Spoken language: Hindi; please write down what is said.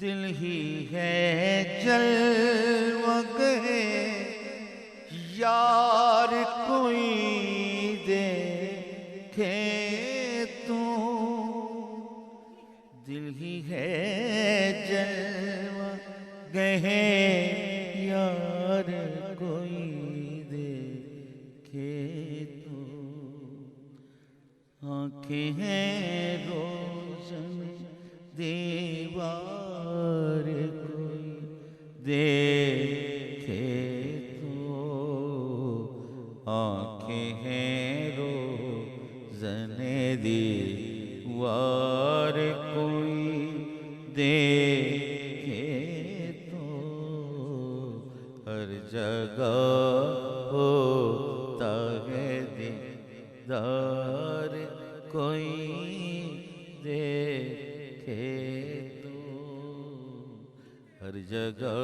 दिल ही है जलवा गए यार कोई देखे तू। दिल ही है जलवा गए यार कोई देखे तू। आंखें हैं रोशन दीवार कोई देखे तो। आंखें हैं रोज़ने दीवार कोई देखे तो। हर जगह होता है दीदार कोई देखे तो। हर जगह